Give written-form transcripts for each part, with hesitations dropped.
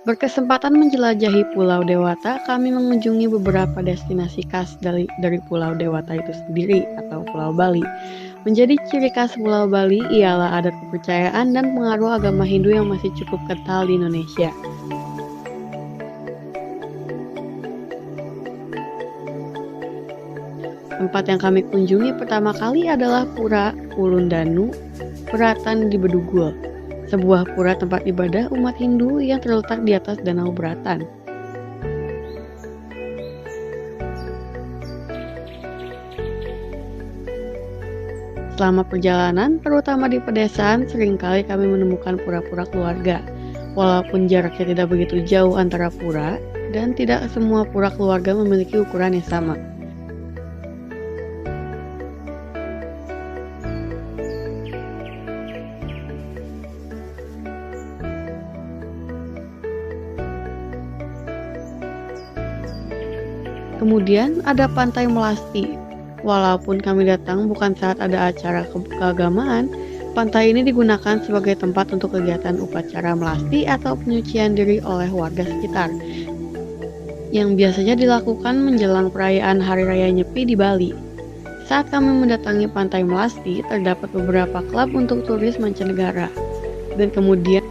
Berkesempatan menjelajahi Pulau Dewata, kami mengunjungi beberapa destinasi khas dari Pulau Dewata itu sendiri atau Pulau Bali. Menjadi ciri khas Pulau Bali ialah adat kepercayaan dan pengaruh agama Hindu yang masih cukup kental di Indonesia. Tempat yang kami kunjungi pertama kali adalah Pura Ulundanu Beratan di Bedugul, sebuah pura tempat ibadah umat Hindu yang terletak di atas Danau Beratan. Selama perjalanan, terutama di pedesaan, seringkali kami menemukan pura-pura keluarga. Walaupun jaraknya tidak begitu jauh antara pura, dan tidak semua pura keluarga memiliki ukuran yang sama. Kemudian ada Pantai Melasti. Walaupun kami datang bukan saat ada acara keagamaan, pantai ini digunakan sebagai tempat untuk kegiatan upacara melasti atau penyucian diri oleh warga sekitar, yang biasanya dilakukan menjelang perayaan Hari Raya Nyepi di Bali. Saat kami mendatangi Pantai Melasti, terdapat beberapa klub untuk turis mancanegara, dan kemudian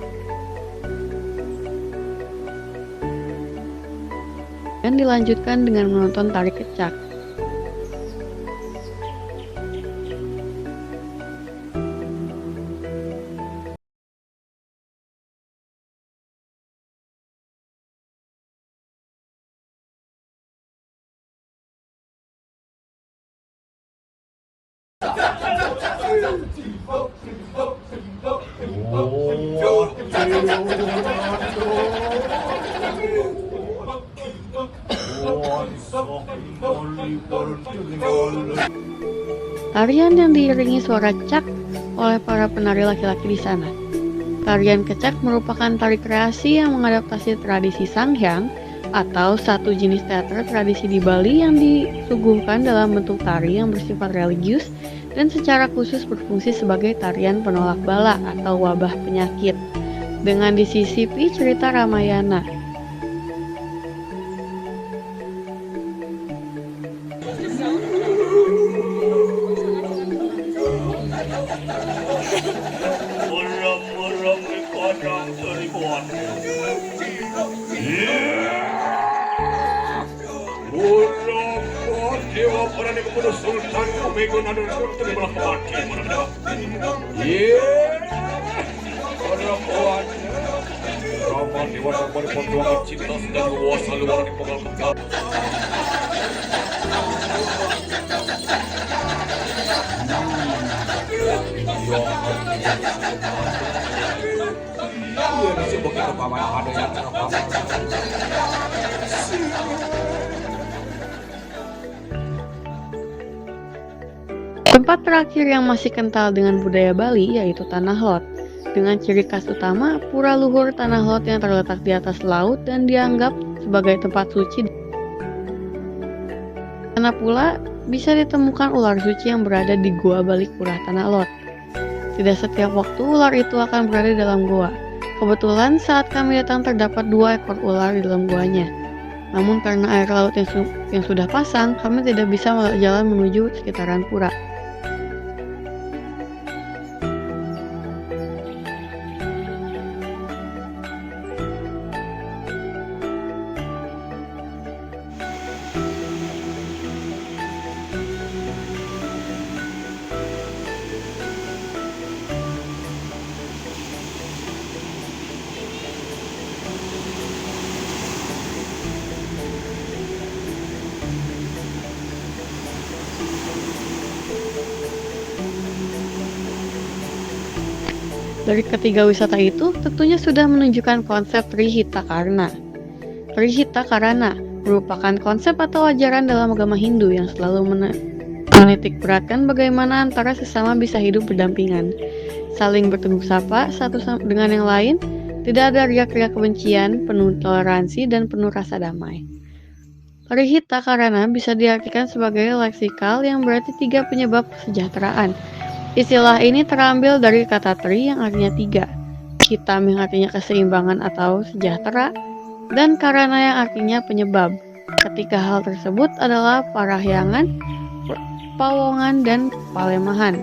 dilanjutkan dengan menonton tari kecak. Tarian yang diiringi suara cak oleh para penari laki-laki di sana. Tarian kecak merupakan tari kreasi yang mengadaptasi tradisi Sanghyang atau satu jenis teater tradisi di Bali yang disuguhkan dalam bentuk tari yang bersifat religius dan secara khusus berfungsi sebagai tarian penolak bala atau wabah penyakit, dengan disisipi cerita Ramayana. Tempat terakhir yang masih kental dengan budaya Bali yaitu Tanah Lot. Dengan ciri khas utama, pura luhur Tanah Lot yang terletak di atas laut dan dianggap sebagai tempat suci. Di sana pula bisa ditemukan ular suci yang berada di gua balik pura Tanah Lot. Tidak setiap waktu ular itu akan berada dalam gua. Kebetulan saat kami datang terdapat 2 ekor ular di dalam guanya. Namun karena air laut yang sudah pasang, kami tidak bisa jalan menuju sekitaran pura. Dari ketiga wisata itu tentunya sudah menunjukkan konsep Trihita Karna. Trihita Karana merupakan konsep atau ajaran dalam agama Hindu yang selalu menitik beratkan bagaimana antara sesama bisa hidup berdampingan, saling bertegur sapa satu dengan yang lain, tidak ada riak-riak kebencian, penuh toleransi dan penuh rasa damai. Trihita Karana bisa diartikan sebagai leksikal yang berarti 3 penyebab kesejahteraan. Istilah ini terambil dari kata tri yang artinya 3, hitam yang artinya keseimbangan atau sejahtera, dan karana yang artinya penyebab. Ketiga hal tersebut adalah parahyangan, pawongan, dan palemahan.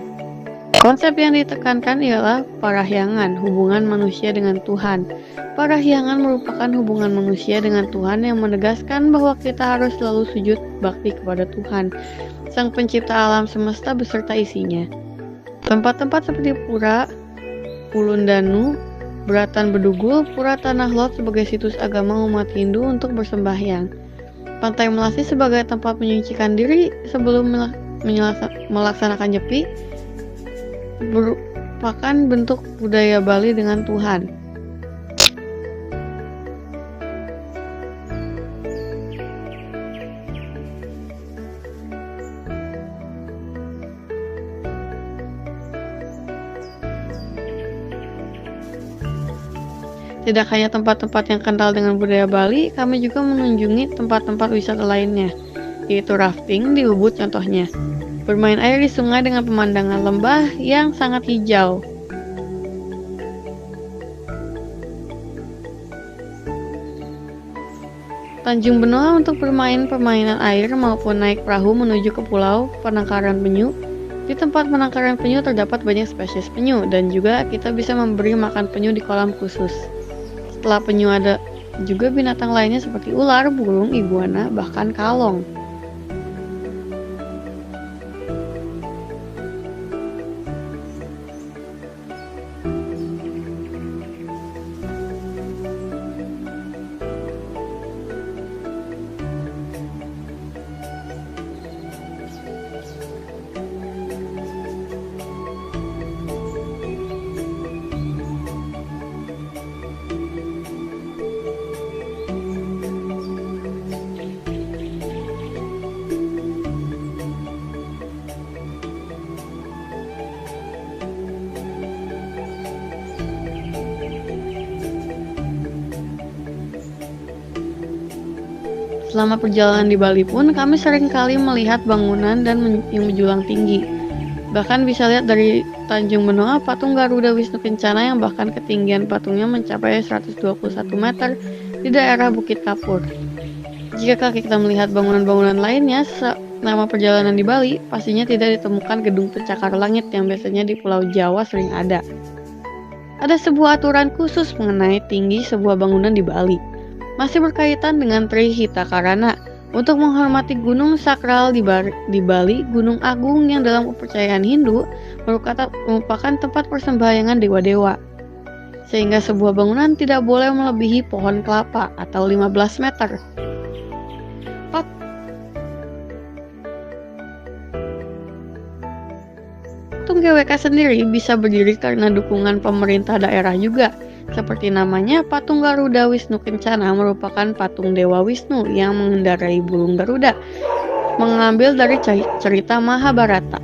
Konsep yang ditekankan ialah parahyangan, hubungan manusia dengan Tuhan. Parahyangan merupakan hubungan manusia dengan Tuhan yang menegaskan bahwa kita harus selalu sujud bakti kepada Tuhan, Sang Pencipta alam semesta beserta isinya. Tempat-tempat seperti Pura Ulundanu, Beratan Bedugul, Pura Tanah Lot sebagai situs agama umat Hindu untuk bersembahyang. Pantai Melati sebagai tempat menyucikan diri sebelum melaksanakan nyepi merupakan bentuk budaya Bali dengan Tuhan. Tidak hanya tempat-tempat yang kental dengan budaya Bali, kami juga mengunjungi tempat-tempat wisata lainnya, yaitu rafting di Ubud contohnya. Bermain air di sungai dengan pemandangan lembah yang sangat hijau. Tanjung Benoa untuk bermain permainan air maupun naik perahu menuju ke pulau penangkaran penyu. Di tempat penangkaran penyu terdapat banyak spesies penyu dan juga kita bisa memberi makan penyu di kolam khusus. Setelah penyu ada juga binatang lainnya seperti ular, burung, iguana, bahkan kalong. Selama perjalanan di Bali pun kami sering kali melihat bangunan yang menjulang tinggi. Bahkan bisa lihat dari Tanjung Benoa patung Garuda Wisnu Kencana yang bahkan ketinggian patungnya mencapai 121 meter di daerah Bukit Kapur. Jika kita melihat bangunan-bangunan lainnya selama perjalanan di Bali, pastinya tidak ditemukan gedung pencakar langit yang biasanya di Pulau Jawa sering ada. Ada sebuah aturan khusus mengenai tinggi sebuah bangunan di Bali. Masih berkaitan dengan Trihita Karana. Untuk menghormati gunung sakral di Bali, Gunung Agung yang dalam kepercayaan Hindu merupakan tempat persembahyangan dewa-dewa. Sehingga sebuah bangunan tidak boleh melebihi pohon kelapa atau 15 meter. Patung GWK sendiri bisa berdiri karena dukungan pemerintah daerah juga. Seperti namanya, patung Garuda Wisnu Kencana merupakan patung Dewa Wisnu yang mengendarai burung Garuda, mengambil dari cerita Mahabharata.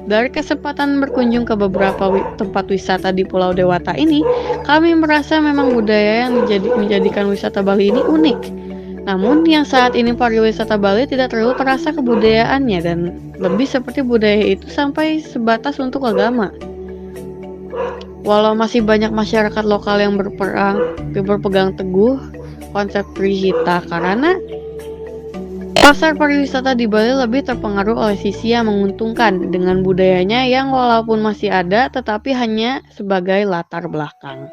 Dari kesempatan berkunjung ke beberapa tempat wisata di Pulau Dewata ini, kami merasa memang budaya yang menjadikan wisata Bali ini unik. Namun yang saat ini pariwisata Bali tidak terlalu terasa kebudayaannya dan lebih seperti budaya itu sampai sebatas untuk agama. Walau masih banyak masyarakat lokal yang berpegang teguh konsep Trihita Karana, pasar pariwisata di Bali lebih terpengaruh oleh sisi yang menguntungkan dengan budayanya yang walaupun masih ada tetapi hanya sebagai latar belakang.